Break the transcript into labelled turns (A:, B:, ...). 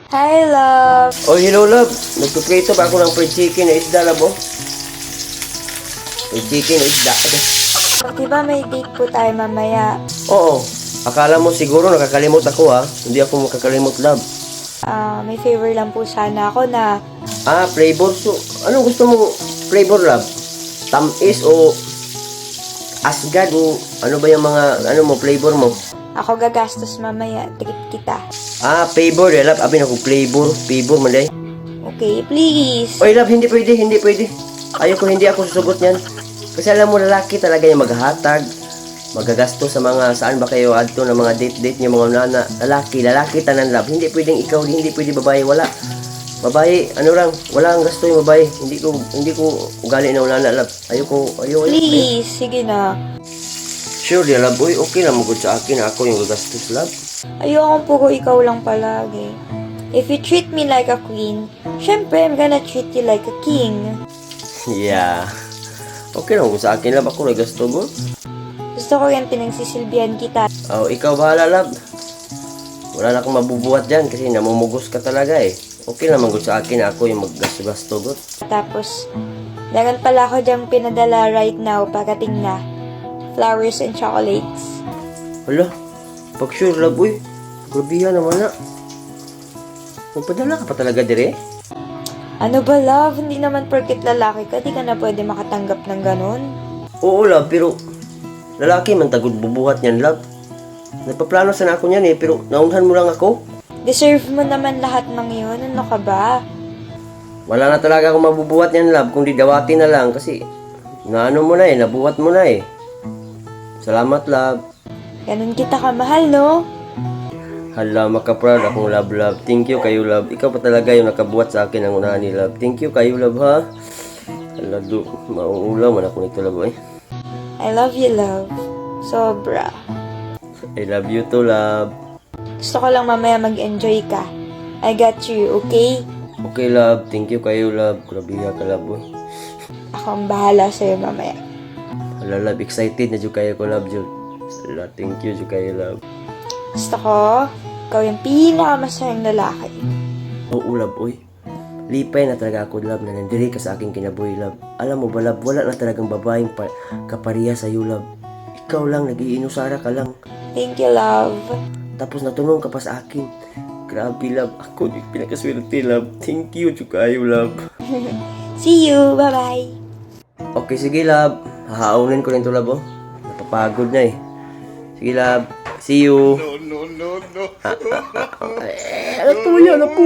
A: Hi, love.
B: Oh, hello, love. Nagpiprito ba ako ng fried chicken na isda, love, oh? Fried chicken na isda.
A: Diba may date po tayo mamaya?
B: Oo. Akala mo siguro nakakalimot ako, ha? Hindi ako makakalimot, love.
A: May favor lang po sana ako na
B: Flavor. So, anong gusto mo flavor, love? Tamis o asgard o ano ba yung mga, flavor mo?
A: ako gagastos mamaya. Treat kita.
B: Flavor, love. Abin ako flavor, manday.
A: Okay, please.
B: Oy, love, hindi pwede. Hindi ako susugot niyan. Kasi alam mo, lalaki talaga yung maghahatag, magagastos sa mga, saan ba kayo adto ng mga date niyo mga nana. Lalaki tanan, love. Hindi pwedeng ikaw, hindi pwede babae, wala. Babae, wala ang gasto yung babae. Hindi ko ugali na unana, love. Ayoko.
A: Please, sige na.
B: Sure, dear, love. Uy, okay lang magod sa akin. Ako yung gagastos, love.
A: Ayokong puro ikaw lang palagi. If you treat me like a queen, syempre, I'm gonna treat you like a king.
B: Yeah. Okay lang sa akin, love. Ako nagasto mo.
A: Gusto ko rin pinagsisilbihan kita.
B: Oh, ikaw bahala, love. Wala na akong mabubuhat dyan kasi namumugos ka talaga eh. Okay naman good sa akin, ako yung maggasto-gasto good.
A: Tapos, meron pala ako diyang pinadala right now, pagdating na. Flowers and chocolates.
B: Hala, pag sure, love, uy. Grabihan naman na. Magpadala ka pa talaga dire?
A: Ano ba, love? Hindi naman porket lalaki ka, di ka na pwede makatanggap ng ganun.
B: Oo, love, pero lalaki man tagod bubuhat niyan, love. Nagpaplano sana ako niyan eh, pero naunhan mo lang ako.
A: Deserve mo naman lahat ng yun. Ano ka ba?
B: Wala na talaga akong mabubuhat niyan, love, kundi dawati na lang kasi naano mo na eh, nabuhat mo na eh. Salamat, love.
A: Ganun kita kamahal, no?
B: Hala, makaproud akong love. Thank you kayo, love. Ikaw pa talaga yung nakabuhat sa akin ng unahan ni love. Thank you kayo, love, ha? Hala, mauulaw man ako nito, love, eh.
A: I love you, love. Sobra.
B: I love you too, love.
A: Gusto ko lang mamaya mag-enjoy ka. I got you, okay?
B: Okay, love. Thank you kayo, love. Grabiha ka, love, boy.
A: Ako ang bahala sa'yo mamaya.
B: Hala, love. Excited na dyan kayo ko, love, dyan. Hala, thank you dyan kayo, love.
A: Gusto ko, ikaw yung pinakamasayang lalaki.
B: Oo, love, oy. Lipay na talaga ako, love, na nandiri ka sa aking kinabuhi, love. Alam mo ba, love, wala na talagang babaeng kapariya sa'yo, love. Ikaw lang, nag-iinusara ka lang.
A: Thank you, love.
B: Tapos natulong ka pa sa akin. Grabe, love. Ako yung pinakaswerte, love. Thank you, kayo, love.
A: See you. Bye-bye.
B: Okay, sige, love. Hahaunin ko rin to, love, oh. Napapagod na eh. Sige, love. See you. No. Ano to yan, po?